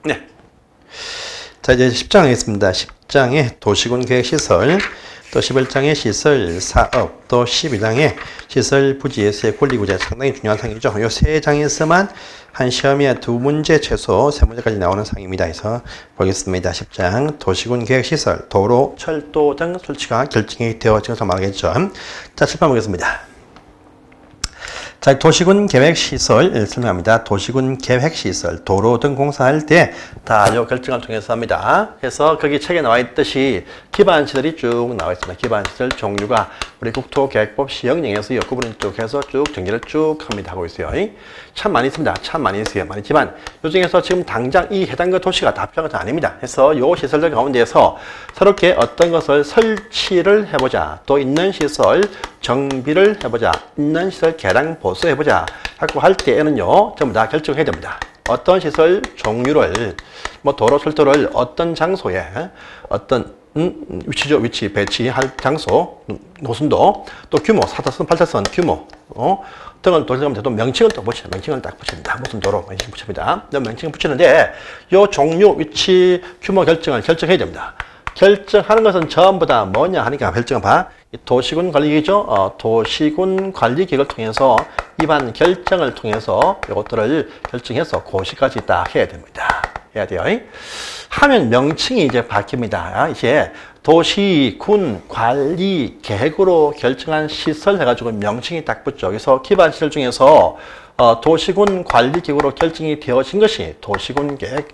네. 자, 이제 10장 하겠습니다. 10장에 도시군 계획시설, 또 11장의 시설, 사업, 또 12장의 시설 부지에서의 권리구제 상당히 중요한 상이죠. 이 세 장에서만 한 시험에 2문제 최소 3문제까지 나오는 상입니다. 그래서 보겠습니다. 10장 도시군 계획시설, 도로, 철도 등 설치가 결정이 되어져서 말하겠죠. 자, 칠판 보겠습니다. 자, 도시군 계획시설 설명합니다. 도시군 계획시설, 도로 등 공사할 때 다 요 결정을 통해서 합니다. 그래서 거기 책에 나와 있듯이 기반시설이 쭉 나와 있습니다. 기반시설 종류가 우리 국토계획법 시행령에서 이 구분을 쭉 해서 쭉 정리를 쭉 합니다. 하고 있어요. 참 많이 있습니다. 참 많이 있어요. 많지만 요 중에서 지금 당장 이 해당 도시가 다 필요한 것은 아닙니다. 그래서 요 시설들 가운데에서 새롭게 어떤 것을 설치를 해보자. 또 있는 시설 정비를 해보자. 있는 시설 개량 보수해보자. 하고 할 때에는요, 전부 다 결정해야 됩니다. 어떤 시설 종류를, 뭐 도로 철도를 어떤 장소에, 어떤 위치죠. 위치, 배치할 장소, 노선도, 또 규모, 4차선, 8차선 규모, 등을 돌려가면서 또 명칭을 또 붙여요. 명칭을 딱 붙입니다. 무슨 도로, 명칭 붙입니다. 명칭을 붙이는데, 요 종류, 위치, 규모 결정해야 됩니다. 결정하는 것은 전부 다 뭐냐 하니까 결정을 봐. 도시군 관리계획이죠. 도시군 관리계획을 통해서 입안 결정을 통해서 이것들을 결정해서 고시까지 딱 해야 됩니다. 해야 돼요. 하면 명칭이 이제 바뀝니다. 이제 도시군 관리계획으로 결정한 시설 해가지고 명칭이 딱 붙죠. 그래서 기반 시설 중에서 도시군 관리계획으로 결정이 되어진 것이 도시군 계획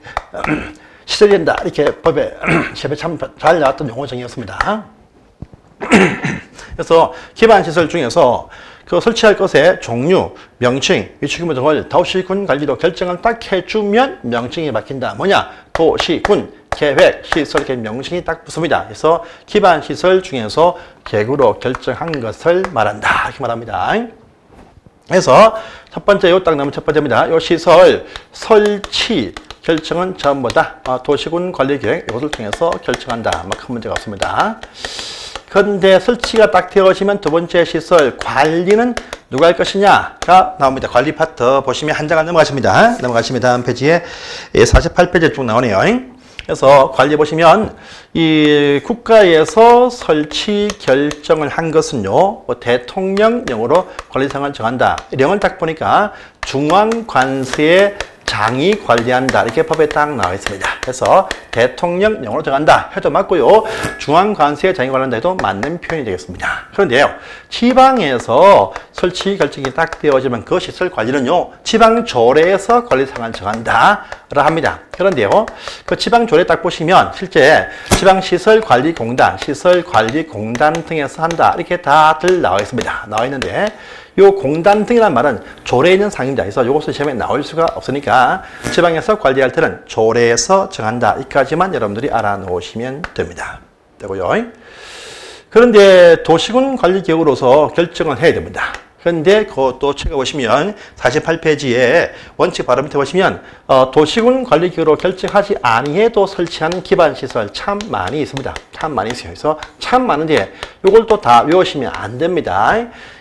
시설이 된다. 이렇게 법에 시험에 참 잘 나왔던 용어 정의였습니다. 그래서 기반시설 중에서 그 설치할 것의 종류, 명칭, 위치 규모 등을 도시군 관리로 결정을 딱 해주면 명칭이 바뀐다. 뭐냐? 도시군 계획 시설 이렇게 명칭이 딱 붙습니다. 그래서 기반시설 중에서 계획으로 결정한 것을 말한다. 이렇게 말합니다. 그래서 첫 번째 요 딱 나오면 첫 번째입니다. 요 시설 설치 결정은 전부 다 도시군 관리계획 이것을 통해서 결정한다. 큰 문제가 없습니다. 그런데 설치가 딱 되어지면 두 번째 시설 관리는 누가 할 것이냐가 나옵니다. 관리 파트 보시면 한 장을 넘어가십니다. 다음 페이지에 48페이지에 쭉 나오네요. 그래서 관리 보시면 이 국가에서 설치 결정을 한 것은요, 뭐 대통령령으로 관리상을 정한다. 령을 딱 보니까 중앙관세의 장이 관리한다. 이렇게 법에 딱 나와 있습니다. 그래서 대통령령으로 정한다 해도 맞고요. 중앙관세의 장이 관리한다 해도 맞는 표현이 되겠습니다. 그런데요, 지방에서 설치 결정이 딱 되어지면 그 시설 관리는요, 지방조례에서 관리상을 정한다 라 합니다. 그런데요, 그 지방조례 딱 보시면 실제 지방시설관리공단, 시설관리공단 등에서 한다. 이렇게 다들 나와 있습니다. 나와 있는데 요 공단 등이라는 말은 조례에 있는 상입니다. 그래서 이것을 시험에 나올 수가 없으니까 지방에서 관리할 때는 조례에서 정한다. 이까지만 여러분들이 알아놓으시면 됩니다. 되고요. 그런데 도시군 관리계획으로서 결정을 해야 됩니다. 그런데 그것도 책에 보시면 48페이지에 원칙 바로 밑에 보시면 도시군 관리계획으로 결정하지 아니해도 설치하는 기반시설 참 많이 있습니다. 참 많이 있어요. 그래서 참 많은데 이걸 또 다 외우시면 안 됩니다.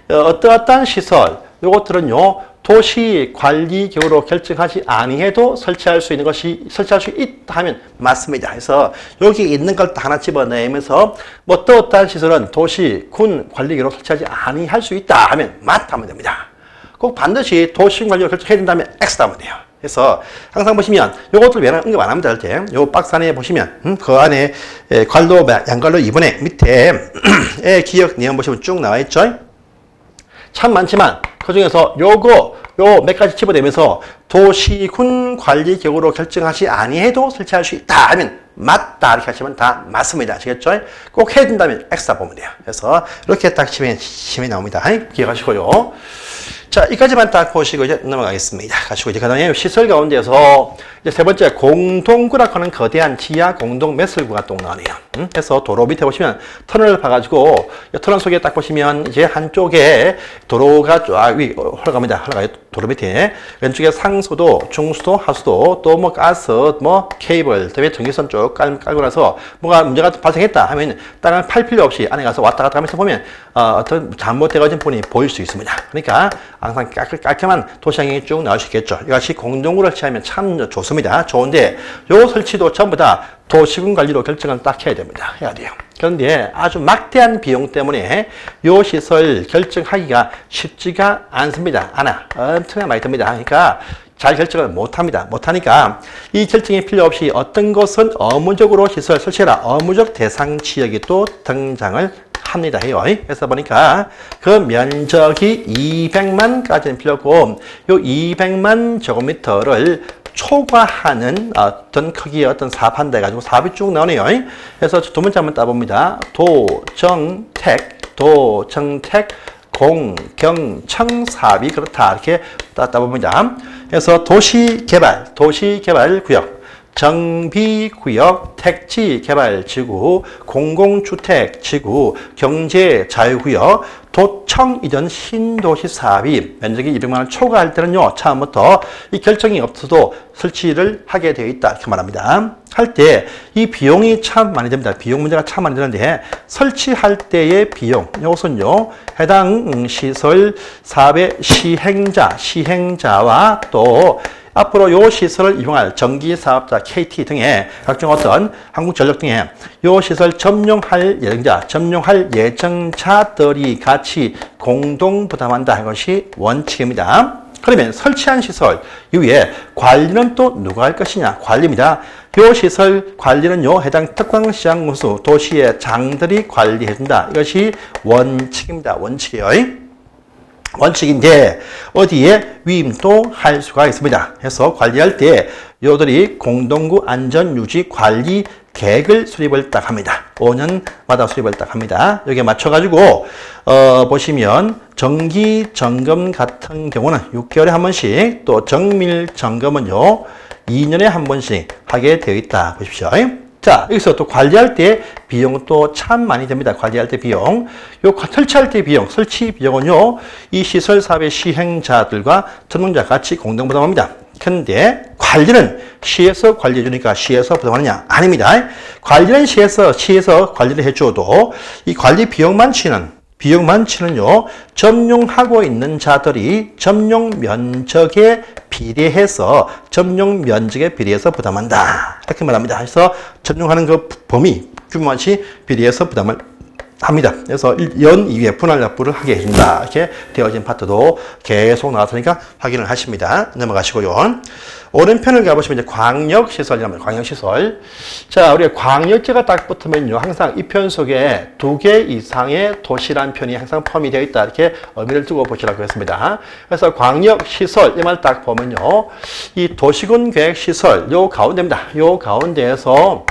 어떠한 시설, 이것들은요, 도시관리계획으로 결정하지 아니해도 설치할 수 있다 하면 맞습니다. 그래서 여기 있는 걸 하나 집어내면서 뭐 어떠한 시설은 도시군 관리계획으로 설치하지 아니할 수 있다 하면 맞다면 됩니다. 꼭 반드시 도시군 관리계획으로 결정해야 된다면 X 하면 돼요. 그래서 항상 보시면 요것들 왜 언급 안 합니다. 할 때. 요 박스 안에 보시면 그 안에 관로, 양관로 2분의 밑에 기억 내용 보시면 쭉 나와 있죠. 참 많지만 그 중에서 요 몇 가지 집어내면서 도시군 관리계획으로 결정하지 아니해도 설치할 수 있다 하면 맞다 이렇게 하시면 다 맞습니다. 아시겠죠? 꼭 해야 된다면 X다 보면 돼요. 그래서 이렇게 딱 시험에 나옵니다. 기억하시고요. 자, 이까지만 딱 보시고 이제 넘어가겠습니다. 가시고 이제 그다음에 시설 가운데서 이제 세 번째 공동구라고 하는 거대한 지하 공동 매설구가 또 나오네요. 그래서 도로 밑에 보시면 터널을 봐가지고 터널 속에 딱 보시면 이제 한쪽에 도로가 쫙 흘러갑니다. 도로 밑에 왼쪽에 상수도, 중수도, 하수도, 또 뭐 가스, 뭐 케이블, 그다음에 전기선 쭉 깔고 나서 뭐가 문제가 발생했다 하면 땅을 팔 필요 없이 안에 가서 왔다 갔다 하면서 보면 어떤 잘못되어진 부분이 보일 수 있습니다. 그러니까 항상 깔끔한 도시 환경이 쭉 나올 수 있겠죠. 이것이 공동구를 설치하면 참 좋습니다. 좋은데 요 설치도 전부 다 도시군 관리로 결정을 딱 해야 됩니다. 해야 돼요. 그런데 아주 막대한 비용 때문에 요 시설 결정하기가 쉽지가 않습니다. 엄청나게 많이 듭니다. 그러니까 잘 결정을 못합니다. 못하니까 이 결정이 필요 없이 어떤 것은 의무적으로 시설 설치해라. 의무적 대상 지역이 또 등장을 합니다. 해요. 그래서 보니까 그 면적이 200만까지는 필요 없고 요 200만 제곱미터를 초과하는 어떤 크기의 어떤 사업한다 해가지고 사업이 쭉 나오네요. 그래서 두 번째 한번 따봅니다. 도정택, 공경청 사업이 그렇다. 이렇게 따봅니다. 그래서 도시개발구역, 정비구역, 택지개발지구, 공공주택지구, 경제자유구역, 도청 이전 신도시 사업이 면적이 200만 원 초과할 때는요, 처음부터 이 결정이 없어도 설치를 하게 되어 있다. 이렇게 말합니다. 할 때 이 비용이 참 많이 됩니다. 비용 문제가 참 많이 되는데 설치할 때의 비용, 이것은요, 해당 시설 사업의 시행자와 또 앞으로 요 시설을 이용할 전기사업자 KT 등의 각종 어떤 한국전력 등의 요 시설 점용할 예정자들이 같이 공동 부담한다. 이것이 원칙입니다. 그러면 설치한 시설 이후에 관리는 또 누가 할 것이냐? 관리입니다. 요 시설 관리는요, 해당 특광시장 무수 도시의 장들이 관리해준다. 이것이 원칙입니다. 원칙이에요. 원칙인데 어디에 위임도 할 수가 있습니다. 해서 관리할 때 요들이 공동구 안전유지 관리 계획을 수립을 딱 합니다. 5년마다 수립을 딱 합니다. 여기에 맞춰가지고 보시면 정기 점검 같은 경우는 6개월에 한 번씩, 또 정밀 점검은요 2년에 한 번씩 하게 되어 있다. 보십시오. 자, 여기서 또 관리할 때 비용도 참 많이 됩니다. 관리할 때 비용. 요 설치할 때 비용, 설치 비용은요, 이 시설 사업의 시행자들과 전문자 같이 공동 부담합니다. 근데 관리는 시에서 관리해 주니까 시에서 부담하느냐? 아닙니다. 관리는 시에서 관리를 해 줘도 이 관리 비용만 치는요, 점용하고 있는 자들이 점용 면적에 비례해서 부담한다. 이렇게 말합니다. 그래서 점용하는 그 범위, 규모만치 비례해서 부담을 합니다. 그래서 연 이후에 분할 납부를 하게 해준다. 이렇게 되어진 파트도 계속 나왔으니까 확인을 하십니다. 넘어가시고요. 오른편을 가보시면 이제 광역시설이라면 광역시설. 자, 우리가 광역지가 딱 붙으면요, 항상 이 편 속에 2개 이상의 도시란 편이 항상 포함이 되어 있다. 이렇게 의미를 두고 보시라고 했습니다. 그래서 광역시설, 이 말 딱 보면요, 이 도시군 계획시설, 요 가운데입니다. 요 가운데에서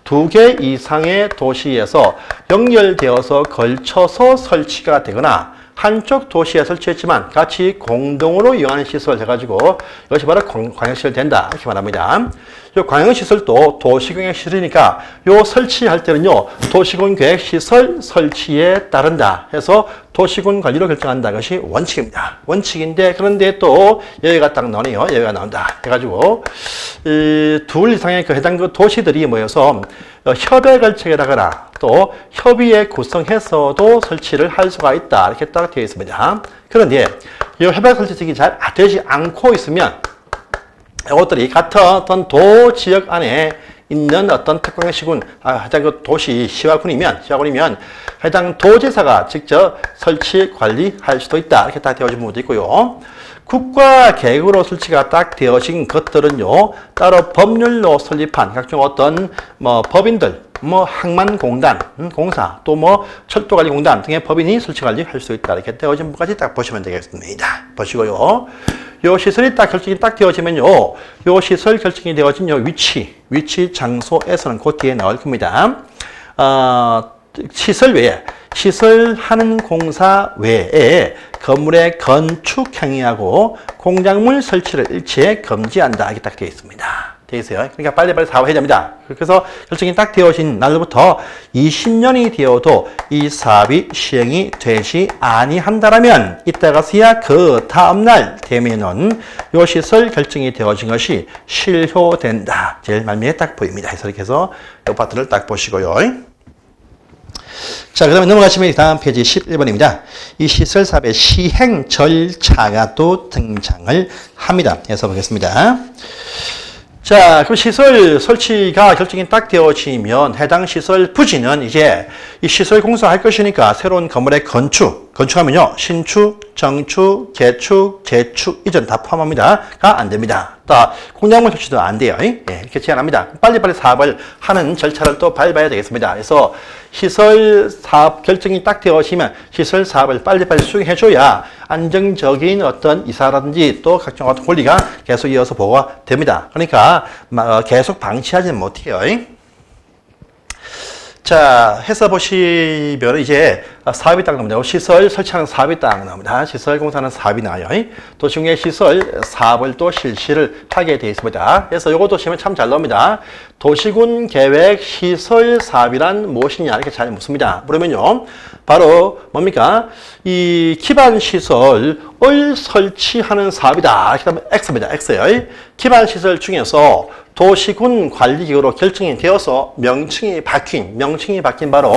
2개 이상의 도시에서 연결되어서 걸쳐서 설치가 되거나 한쪽 도시에 설치했지만 같이 공동으로 이용하는 시설 해가지고 이것이 바로 광역시설 된다. 이렇게 말합니다. 이 광역시설도 도시공획시설이니까 요 설치할 때는요, 도시군계획시설 설치에 따른다 해서 도시군 관리로 결정한다. 것이 원칙입니다. 원칙인데, 그런데 또 여기가 딱 나오네요. 여기가 나온다. 해가지고 둘 이상의 그 해당 그 도시들이 모여서 협약을 체결하거나 또 협의회 구성해서도 설치를 할 수가 있다. 이렇게 딱 되어 있습니다. 그런데 이 협약 설치식이 잘 되지 않고 있으면 이것들이 같은 어떤 도 지역 안에 있는 어떤 특광시군, 해당 그 도시 시화군이면 해당 도지사가 직접 설치 관리할 수도 있다. 이렇게 딱 되어진 부분도 있고요. 국가 계획으로 설치가 딱 되어진 것들은요, 따로 법률로 설립한 각종 어떤 법인들, 항만공단, 공사, 또 철도관리공단 등의 법인이 설치관리 할 수 있다. 이렇게 되어진 부분까지 딱 보시면 되겠습니다. 보시고요. 요 시설이 딱 결정이 딱 되어지면요, 요 시설 결정이 되어진 요 위치 장소에서는 그 뒤에 나올 겁니다. 시설하는 공사 외에 건물의 건축 행위하고 공작물 설치를 일체 금지한다. 이렇게 딱 되어 있습니다. 되어 있어요. 그러니까 빨리빨리 사업해야 됩니다. 그래서 결정이 딱 되어진 날로부터 20년이 되어도 이 사업이 시행이 되지 아니한다라면 이따가서야 그 다음날 되면은 요 시설 결정이 되어진 것이 실효된다. 제일 말미에 딱 보입니다. 그래서 이렇게 해서 이 파트를 딱 보시고요. 자, 그 다음에 넘어가시면 다음 페이지 11번입니다. 이 시설 사업의 시행 절차가 또 등장을 합니다. 해서 보겠습니다. 자, 그 시설 설치가 결정이 딱 되어지면 해당 시설 부지는 이제 이 시설 공사할 것이니까 새로운 건물의 건축하면요. 신축, 정축, 개축, 재축, 이전 다 포함합니다.가 안 됩니다. 또 공작물 설치도 안 돼요. 예, 이렇게 제한합니다. 빨리빨리 사업을 하는 절차를 또 밟아야 되겠습니다. 그래서 시설 사업 결정이 딱 되어지면 시설 사업을 빨리빨리 수행해줘야 안정적인 어떤 이사라든지 또 각종 어떤 권리가 계속 이어서 보고가 됩니다. 그러니까 계속 방치하지는 못해요. 자, 해서 보시면 이제 사업이 딱 나옵니다. 시설 설치하는 사업이 딱 나옵니다. 시설 공사는 사업이 나와요. 도시공의 시설 사업을 또 실시를 하게 되어 있습니다. 그래서 이것도 시험에 참 잘 나옵니다. 도시군 계획 시설 사업이란 무엇이냐 이렇게 잘 묻습니다. 그러면요, 바로 뭡니까? 이 기반 시설을 설치하는 사업이다. 이렇게 하면 X입니다. X예요. 기반 시설 중에서 도시군 관리기구로 결정이 되어서 명칭이 바뀐 바로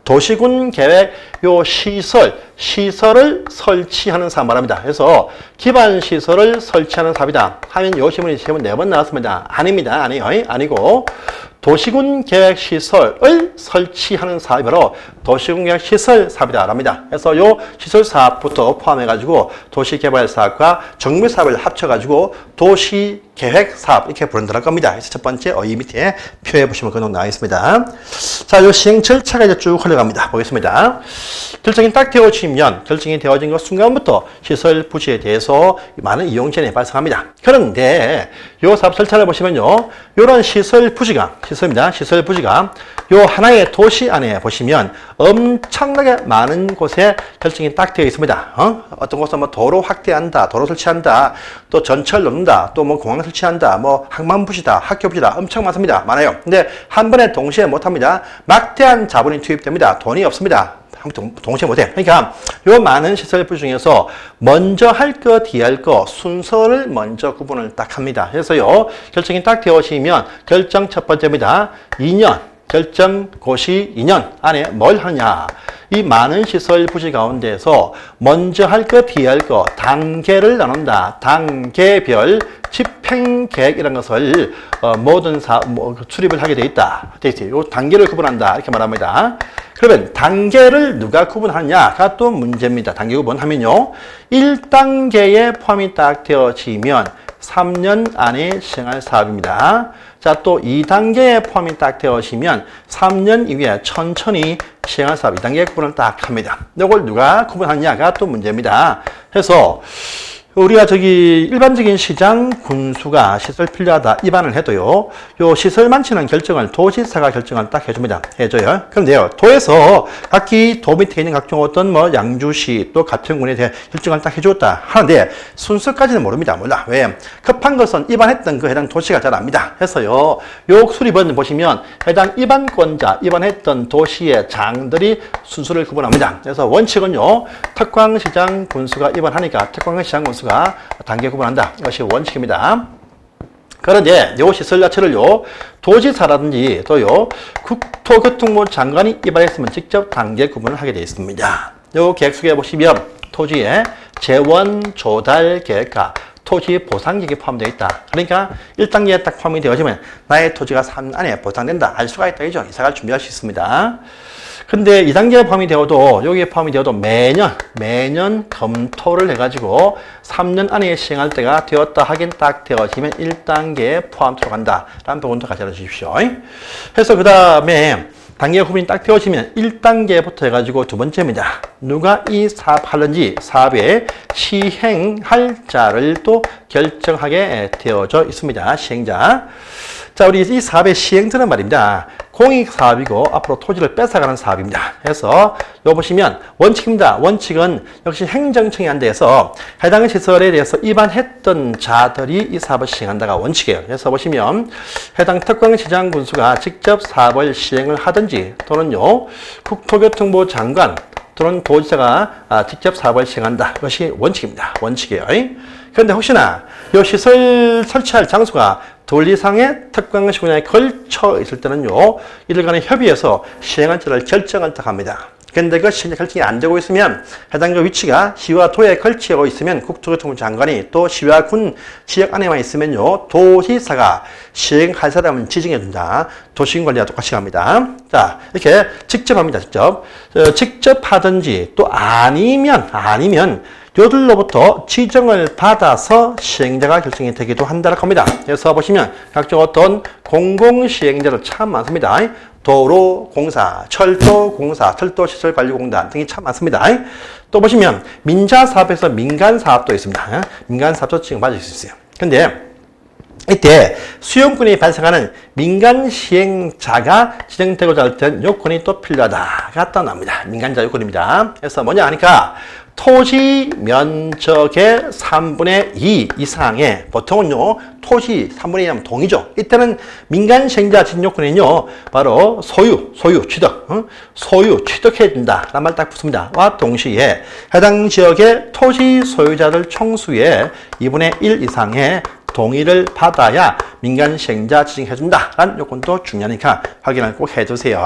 도시군 계획 요 시설을 설치하는 사업 말합니다. 그래서 기반 시설을 설치하는 사업이다 하면 요 시험은 4번 나왔습니다. 아닙니다. 아니고 도시군 계획 시설을 설치하는 사업이 바로 도시군 계획 시설 사업이다 합니다. 그래서 요 시설 사업부터 포함해가지고 도시 개발 사업과 정비 사업을 합쳐가지고 도시 계획 사업 이렇게 부른다는 겁니다. 그래서 첫 번째 어휘 밑에 표에 보시면 그 내용 나와 있습니다. 자, 요 시행 절차가 이제 쭉 흘러갑니다. 보겠습니다. 결정이 딱 되어지면 결정이 되어진 것 순간부터 시설 부지에 대해서 많은 이용 제한이 발생합니다. 그런데 요 사업 절차를 보시면요, 요런 시설 부지가 요 하나의 도시 안에 보시면 엄청나게 많은 곳에 결정이 딱 되어 있습니다. 어떤 곳은 뭐 도로 확대한다, 도로 설치한다, 또 전철 놓는다, 또 뭐 공항 설치한다, 뭐 항만 부지다, 학교 부지다, 엄청 많습니다. 많아요. 근데 한 번에 동시에 못합니다. 막대한 자본이 투입됩니다. 돈이 없습니다. 동시에 못해. 그러니까 요 많은 시설 부지 중에서 먼저 할 거, 뒤에 할 거 순서를 먼저 구분을 딱 합니다. 그래서요, 결정이 딱 되어지면 결정 첫 번째입니다. 2년, 결정 고시 2년 안에 뭘 하냐. 이 많은 시설 부지 가운데서 먼저 할 거, 뒤에 할 거 단계를 나눈다. 단계별 집행 계획이라는 것을 모든 수립을 하게 돼 있다. 요 단계를 구분한다. 이렇게 말합니다. 그러면 단계를 누가 구분하느냐가 또 문제입니다. 단계 구분하면요, 1단계에 포함이 딱 되어지면 3년 안에 시행할 사업입니다. 자, 또 2단계에 포함이 딱 되어지면 3년 이후에 천천히 시행할 사업 2단계 구분을 딱 합니다. 이걸 누가 구분하느냐가 또 문제입니다. 그래서 우리가 일반적인 시장 군수가 시설 필요하다 입안을 해도요, 요 시설 많지는 결정을 도지사가 결정을 딱 해줘요. 그런데요, 도에서 각기 도 밑에 있는 각종 어떤 뭐 양주시 또 가평군에 대해 결정을 딱 해줬다 하는데 순서까지는 몰라. 왜? 급한 것은 입안했던 그 해당 도시가 잘 압니다. 그래서요, 요 수립은 보시면 해당 입안권자, 입안했던 도시의 장들이 순서를 구분합니다. 그래서 원칙은요, 특광시장 군수가 입안하니까 특광시장 군수 가 단계 구분한다. 이것이 원칙입니다. 그런데 요 시설 자체를요, 도지사라든지 또요, 국토교통부 장관이 입안했으면 직접 단계 구분을 하게 되어 있습니다. 요 계획 속에 보시면 토지의 재원 조달 계획과 토지 보상계획이 포함되어 있다. 그러니까 1단계에 딱 포함이 되어지면 나의 토지가 3년 안에 보상된다. 알 수가 있다. 이죠. 이사갈 준비할 수 있습니다. 근데 2단계에 포함이 되어도, 여기에 포함이 되어도 매년 검토를 해가지고 3년 안에 시행할 때가 되었다 하긴 딱 되어지면 1단계에 포함되어 간다. 라는 부분도 같이 알아주십시오. 그래서 그 다음에 단계 구분이 딱 되어지면 1단계부터 해가지고 두 번째입니다. 누가 이 사업하는지 사업에 시행할 자를 또 결정하게 되어져 있습니다. 시행자. 자, 우리 이 사업의 시행자는 말입니다. 공익사업이고 앞으로 토지를 뺏어가는 사업입니다. 그래서 요 보시면 원칙입니다. 원칙은 역시 행정청이 한 데에서 해당 시설에 대해서 입안했던 자들이 이 사업을 시행한다가 원칙이에요. 그래서 보시면 해당 특광시장 군수가 직접 사업을 시행을 하든지 또는요, 국토교통부 장관 또는 도지사가 직접 사업을 시행한다. 이것이 원칙입니다. 원칙이에요. 그런데 혹시나 이 시설 설치할 장소가 둘 이상의 특강 시간에 걸쳐 있을 때는요, 이들 간의 협의해서 시행할지를 결정을 딱 합니다. 근데 그 시행 결정이 안 되고 있으면 해당 위치가 시와 도에 걸치고 있으면 국토교통부 장관이 또 시와 군 지역 안에만 있으면요, 도시사가 시행할 사람은 지정해준다. 도시군관리와 똑같이 갑니다. 자, 이렇게 직접 합니다. 직접 하든지 또 아니면 요들로부터 지정을 받아서 시행자가 결정이 되기도 한다고 합니다. 그래서 보시면 각종 어떤 공공시행자들 참 많습니다. 도로공사, 철도공사, 철도시설관리공단 등이 참 많습니다. 또 보시면 민자사업에서 민간사업도 있습니다. 민간사업도 지정받을 수 있어요. 근데 이때 수용권이 발생하는 민간 시행자가 지정되고자 할 때는 요건이 또 필요하다가 떠납니다. 민간자 요건입니다. 그래서 뭐냐 하니까 토지 면적의 3분의 2 이상의, 보통은요, 토지 3분의 2 하면 동이죠. 이때는 민간 시행자 지정 요건은요, 바로 소유, 취득해준다. 라는 말 딱 붙습니다. 와 동시에 해당 지역의 토지 소유자들 총수의 2분의 1 이상의 동의를 받아야 민간 시행자 지정해준다. 라는 요건도 중요하니까 확인을 꼭 해주세요.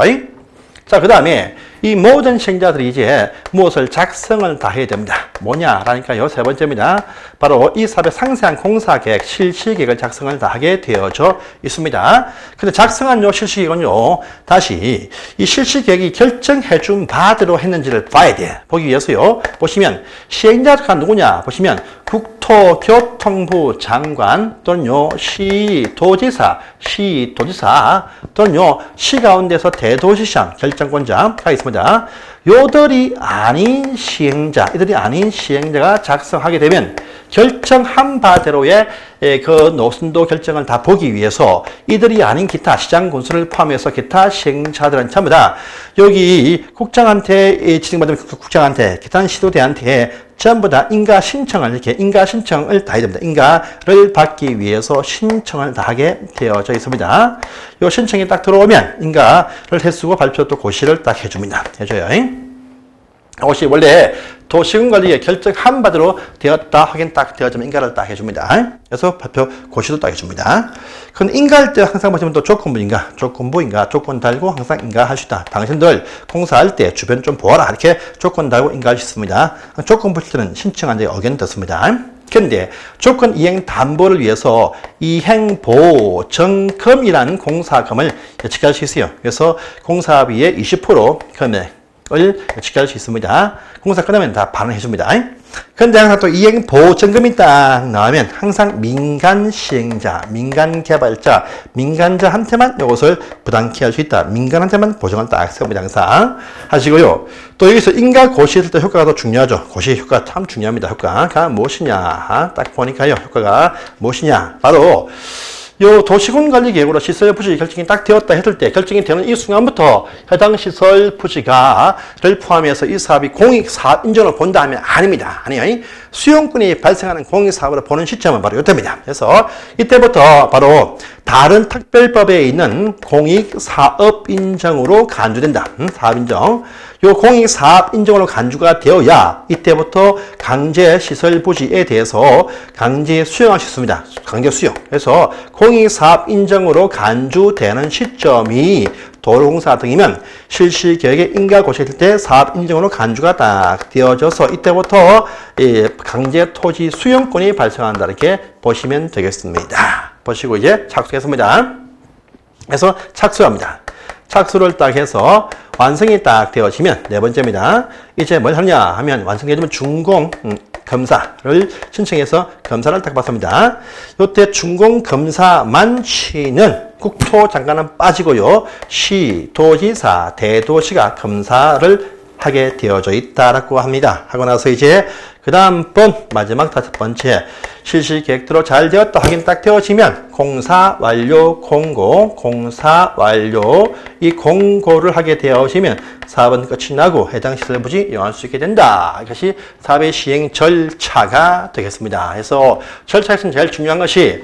자, 그 다음에 이 모든 시행자들이 이제 무엇을 작성을 다 해야 됩니다. 뭐냐라니까요, 세 번째입니다. 바로 이 사업의 상세한 공사계획, 실시계획을 작성을 다 하게 되어져 있습니다. 근데 작성한 요 실시계획은요, 다시 이 실시계획이 결정해준 바대로 했는지를 봐야 돼. 보기 위해서요, 보시면 시행자가 누구냐 보시면 국토교통부 장관 또는요 시도지사 또는요 시 가운데서 대도시장 결정권자가 있습니다. 요들이 아닌 시행자, 이들이 아닌 시행자가 작성하게 되면 결정한 바대로의 그 노선도 결정을 다 보기 위해서 이들이 아닌 기타 시장 군수를 포함해서 기타 시행자들은 전부 다 여기 국장한테 지정받으면 국장한테, 기타 시도대한테 전부 다 인가 신청을 다 해야 됩니다. 인가를 받기 위해서 신청을 다 하게 되어져 있습니다. 이 신청이 딱 들어오면 인가를 해쓰고 발표 또 고시를 딱 해줘요. 혹시 원래 도시군관리에 결정한 바대로 되었다 확인 딱 되어지면 인가를 딱 해줍니다. 그래서 발표 고시도 딱 해줍니다. 그럼 인가할 때 항상 보시면 또 조건 달고 항상 인가할 수 있다. 당신들 공사할 때 주변 좀 보아라. 이렇게 조건 달고 인가할 수 있습니다. 조건 붙일 때는 신청한 데 의견 듣습니다. 그런데 조건 이행 담보를 위해서 이행보증금이라는 공사금을 예측할 수 있어요. 그래서 공사비의 20% 금액을 예측할 수 있습니다. 공사 끝나면 다 반응해 줍니다. 그런데 항상 또 이행보증금이 딱 나오면 항상 민간 시행자, 민간 개발자, 민간자한테만 이것을 부담케 할 수 있다. 민간한테만 보증을 딱 세웁니다. 항상 하시고요. 또 여기서 인가 고시했을 때 효과가 더 중요하죠. 고시 효과 참 중요합니다. 효과가 무엇이냐 딱 보니까요. 효과가 무엇이냐 바로 요 도시군관리계획으로 시설 부지 결정이 딱 되었다 했을 때 결정이 되는 이 순간부터 해당 시설 부지가를 포함해서 이 사업이 공익사업 인정을 본다 하면 아닙니다. 아니에요. 수용권이 발생하는 공익사업으로 보는 시점은 바로 이때입니다. 그래서 이때부터 바로 다른 특별법에 있는 공익사업 인정으로 간주된다. 사업 인정. 요 공익사업 인정으로 간주가 되어야 이때부터 강제시설 부지에 대해서 강제 수용할 수 있습니다. 강제 수용. 그래서 공익사업 인정으로 간주되는 시점이 도로공사 등이면 실시계획에 인가 고시했을 때 사업 인정으로 간주가 딱 되어져서 이때부터 강제 토지 수용권이 발생한다. 이렇게 보시면 되겠습니다. 보시고 이제 착수했습니다. 그래서 착수합니다. 착수를 딱 해서 완성이 딱 되어지면 네 번째입니다. 이제 뭘 하냐 하면 완성되면 준공 검사를 신청해서 검사를 딱 받습니다. 이때 준공 검사만 치는 국토장관은 빠지고요. 시, 도지사, 대도시가 검사를 하게 되어져 있다라고 합니다. 하고 나서 이제 그 다음 번 마지막 다섯 번째 실시계획대로 잘 되었다 확인 딱 되어지면 공사 완료 공고, 공사 완료 이 공고를 하게 되어지면 사업은 끝이 나고 해당 시설 부지 이용할 수 있게 된다. 이것이 사업의 시행 절차가 되겠습니다. 그래서 절차에서는 제일 중요한 것이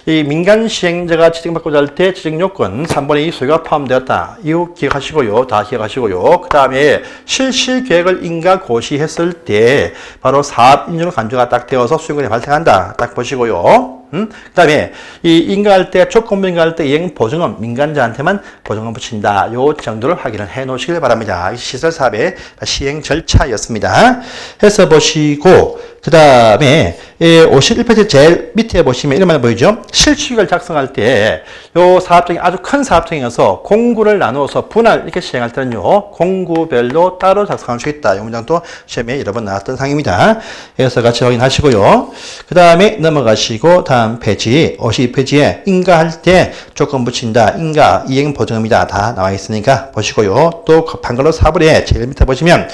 이 민간 시행자가 지정받고자 할 때 지정 요건 3분의 2 소유가 포함되었다. 이거 기억하시고요. 다 기억하시고요. 그 다음에 실시 계획을 인가 고시했을 때 바로 사업 인증으로 간주가 딱 되어서 수용권이 발생한다. 딱 보시고요. 그 다음에 이 인가할 때, 조건부 인가할 때 이행 보증금, 민간자한테만 보증금 붙인다. 요 정도를 확인을 해 놓으시길 바랍니다. 시설 사업의 시행 절차였습니다. 해서 보시고, 그 다음에 51페이지 제일 밑에 보시면 이런 말 보이죠? 실수익을 작성할 때 요 사업장이 아주 큰 사업장이어서 공구를 나누어서 분할 이렇게 시행할 때는요, 공구별로 따로 작성할 수 있다. 이 문장도 시험에 여러 번 나왔던 상입니다. 그래서 같이 확인하시고요. 그 다음에 넘어가시고 다음 페이지 52페이지에 인가할 때 조건 붙인다. 인가, 이행 보증금이다. 다 나와 있으니까 보시고요. 또 반갈로 4번에 제일 밑에 보시면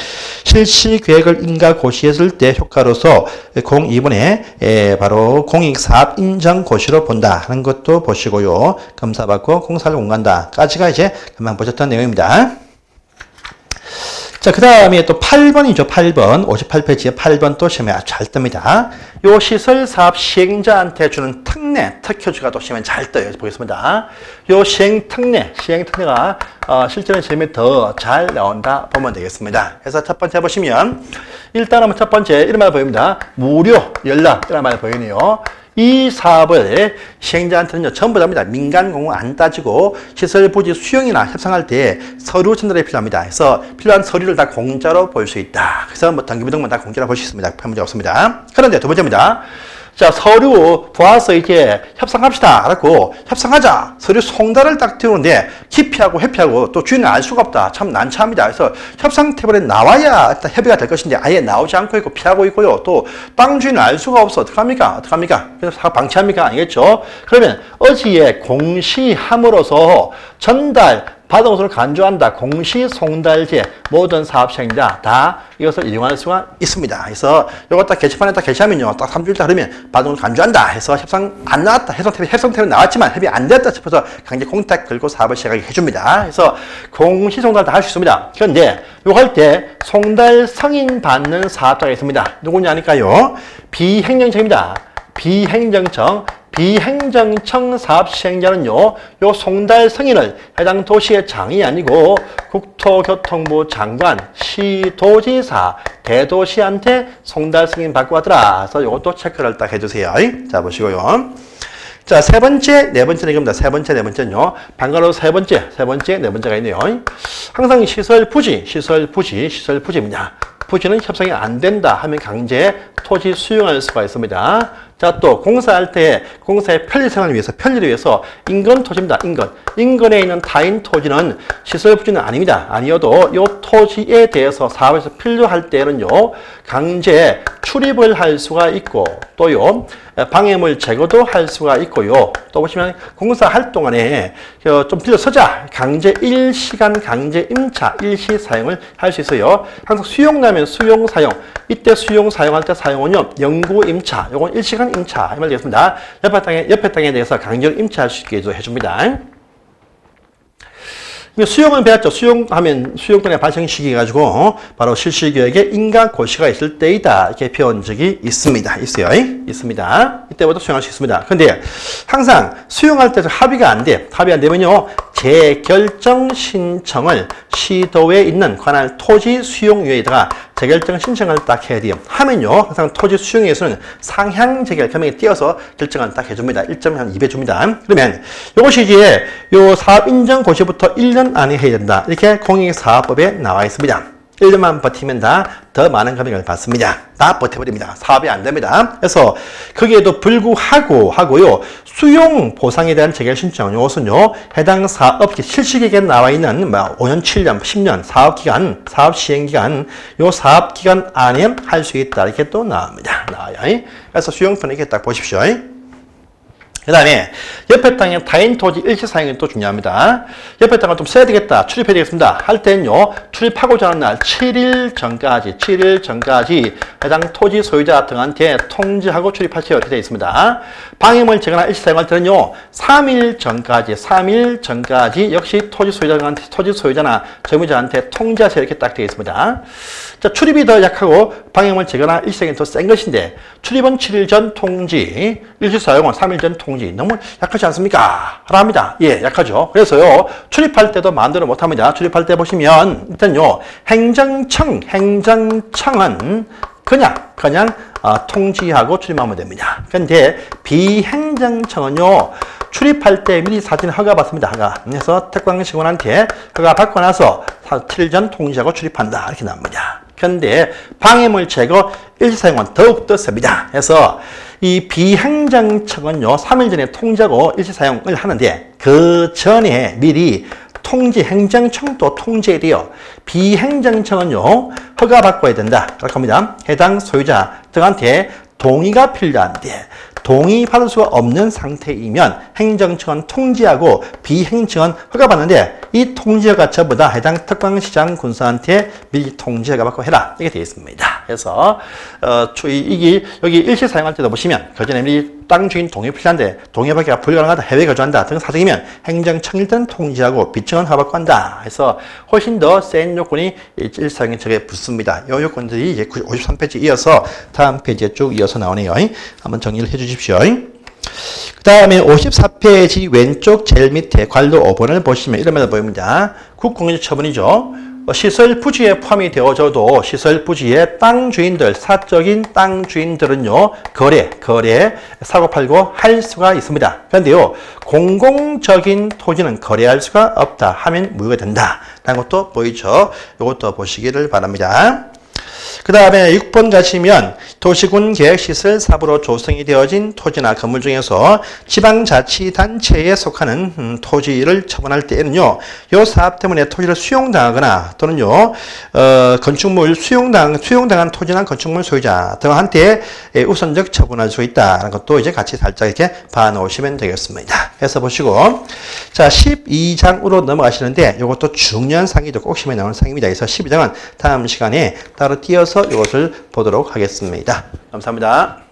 실시계획을 인가 고시했을 때 효과로서 02번에 바로 공익사업 인정고시로 본다 하는 것도 보시고요. 검사받고 공사를 공간다 까지가 이제 금방 보셨던 내용입니다. 자, 그 다음에 또 8번이죠. 8번. 58페이지에 8번 또 시험에 아주 잘 뜹니다. 요 시설사업 시행자한테 주는 특례, 특효주가 또 시험에 잘 떠요. 보겠습니다. 요 시행특례가 실제로 시험에 더 잘 나온다 보면 되겠습니다. 그래서 첫 번째 보시면 일단은 첫 번째 이런 말 보입니다. 무료 연락 이런 말 보이네요. 이 사업을 시행자한테는요, 전부 다입니다. 민간 공무 안 따지고 시설 부지 수용이나 협상할 때 서류 전달이 필요합니다. 그래서 필요한 서류를 다 공짜로 볼 수 있다. 그래서 뭐 등기부 등본 다 공짜로 볼 수 있습니다. 별 문제 없습니다. 그런데 두 번째입니다. 자, 서류 보아서 이제 협상합시다. 알았고, 협상하자. 서류 송달을 딱 띄우는데, 기피하고 회피하고 또 주인은 알 수가 없다. 참 난처합니다. 그래서 협상 테이블에 나와야 일단 협의가 될 것인데, 아예 나오지 않고 있고, 피하고 있고요. 또, 빵 주인은 알 수가 없어. 어떡합니까? 그래서 방치합니까? 아니겠죠? 그러면, 어지에 공시함으로써 전달, 받은 것을 간주한다. 공시송달제 모든 사업 시행자 다 이것을 이용할 수가 있습니다. 그래서 이거 딱 게시판에 딱 게시하면요, 딱 3주일 딱 그러면 받은 것을 간주한다 해서 협상 안 나왔다. 협상태로 나왔지만 협의 안 됐다 싶어서 강제 공탁 걸고 사업을 시작하게 해줍니다. 그래서 공시송달 다 할 수 있습니다. 그런데 이거 할 때 송달 승인 받는 사업자가 있습니다. 누구냐 하니까요, 비행정청입니다. 비행정청 사업 시행자는요, 요 송달 승인을 해당 도시의 장이 아니고 국토교통부 장관, 시도지사, 대도시한테 송달 승인 받고 하더라. 그래서 요것도 체크를 딱 해주세요. 자, 보시고요. 자, 세 번째, 네 번째 얘기입니다. 세 번째, 네 번째는요, 방가로 세 번째, 네 번째가 있네요. 항상 시설 부지입니다. 부지는 협상이 안 된다 하면 강제 토지 수용할 수가 있습니다. 자, 또 공사할 때 공사의 편리를 위해서 인근 토지입니다. 인근에 있는 타인 토지는 시설 부지는 아닙니다. 아니어도 이 토지에 대해서 사업에서 필요할 때는요, 강제 출입을 할 수가 있고, 또요, 방해물 제거도 할 수가 있고요. 또 보시면 공사할 동안에 좀 빌려서자 강제 일시간 강제 임차 일시 사용을 할 수 있어요. 항상 수용라면 수용 사용, 이때 수용 사용할 때 사용은요, 영구 임차, 요건 일시간 임차 이 말 되겠습니다. 옆에 땅에 대해서 강제로 임차할 수 있게 해줍니다. 수용은 배웠죠. 수용하면 수용권의 발생 시기 가지고 바로 실시계획에 인가고시가 있을 때이다. 이렇게 배운 적이 있습니다. 있습니다. 이때부터 수용할 수 있습니다. 근데 항상 수용할 때 합의가 안 돼. 합의 안 되면요, 재결정 신청을 시도에 있는 관할 토지 수용위에다가 재결정 신청을 딱 해야 돼요. 하면요, 항상 토지 수용위에서는 상향 재결 금액에 띄어서 결정을 딱 해줍니다. 1.2배 줍니다. 그러면 이것이 이제 요 사업 인정 고시부터 1년 안에 해야 된다. 이렇게 공익사업법에 나와 있습니다. 1년만 버티면 더 많은 금액을 받습니다. 다 버텨버립니다. 사업이 안 됩니다. 그래서 거기에도 불구하고요, 수용 보상에 대한 재결 신청, 이것은요, 해당 사업기 실시계획에 나와 있는 5년, 7년, 10년 사업기간, 사업 시행기간, 요 사업기간 안에 할 수 있다. 이렇게 또 나와요. 그래서 수용권 이렇게 딱 보십시오. 그 다음에 옆에 땅에 타인 토지 일시 사용이 또 중요합니다. 옆에 땅을 좀 써야 되겠다, 출입해야 되겠습니다 할 때는요, 출입하고자 하는 날 7일 전까지 해당 토지 소유자 등한테 통지하고 출입하세요. 이렇게 되어 있습니다. 방해물 제거나 일시 사용할 때는요, 3일 전까지 역시 토지 소유자나 점유자한테 통지하세요. 이렇게 딱 되어 있습니다. 자, 출입이 더 약하고 방해물 제거나 일시 사용이 더 센 것인데, 출입은 7일 전 통지, 일시 사용은 3일 전 통지. 너무 약하지 않습니까? 합니다. 예, 약하죠. 그래서요, 출입할 때도 마음대로 못합니다. 출입할 때 보시면 일단요, 행정청은 그냥 통지하고 출입하면 됩니다. 그런데 비행정청은요, 출입할 때 미리 사전 허가 받습니다. 허가. 그래서 특광시군한테 허가 받고 나서 7일 전 통지하고 출입한다. 이렇게 나옵니다. 그런데 방해물 제거 일시사용은 더욱더 셉니다. 그래서 이 비행정청은요, 3일 전에 통지하고 일시사용을 하는데 그 전에 미리 통지, 행정청도 통지해야 돼요. 비행정청은요, 허가받고 해야 된다. 그렇게 합니다. 해당 소유자 등한테 동의가 필요한데 동의받을 수가 없는 상태이면 행정청은 통지하고 비행청은 허가받는데 이 통지허가 전부 다 해당 특광시장 군수한테 미리 통지허가 받고 해라. 이게 되어 있습니다. 그래서 이게 여기 일시 사용할 때도 보시면 그 전에 미리 땅 주인 동의 필요한데 동의받기가 불가능하다, 해외 거주한다 등 사정이면 행정청일단 통지하고 비청은 허가받고 한다. 해서 훨씬 더 센 요건이 일시 사용에 저게 붙습니다. 이 요건들이 이제 53페이지 이어서 다음 페이지에 쭉 이어서 나오네요. 한번 정리를 해주십시오. 그 다음에 54페이지 왼쪽 제일 밑에 관로 5번을 보시면 이런 말이 보입니다. 국공유지 처분이죠. 시설 부지에 포함이 되어져도 시설 부지의 땅 주인들, 사적인 땅 주인들은요, 거래, 사고팔고 할 수가 있습니다. 그런데요, 공공적인 토지는 거래할 수가 없다 하면 무효가 된다. 라는 것도 보이죠. 이것도 보시기를 바랍니다. 그 다음에 6번 가시면 도시군 계획시설 사부로 조성이 되어진 토지나 건물 중에서 지방자치단체에 속하는 토지를 처분할 때에는요, 이 사업 때문에 토지를 수용당하거나 또는요, 건축물 수용당한 토지나 건축물 소유자 등한테 우선적 처분할 수 있다는 것도 이제 같이 살짝 이렇게 봐놓으시면 되겠습니다. 해서 보시고, 자, 12장으로 넘어가시는데 이것도 중요한 상이죠. 꼭 시험에 나오는 상입니다. 그래서 12장은 다음 시간에 따로 띄어서 이것을 보도록 하겠습니다. 감사합니다.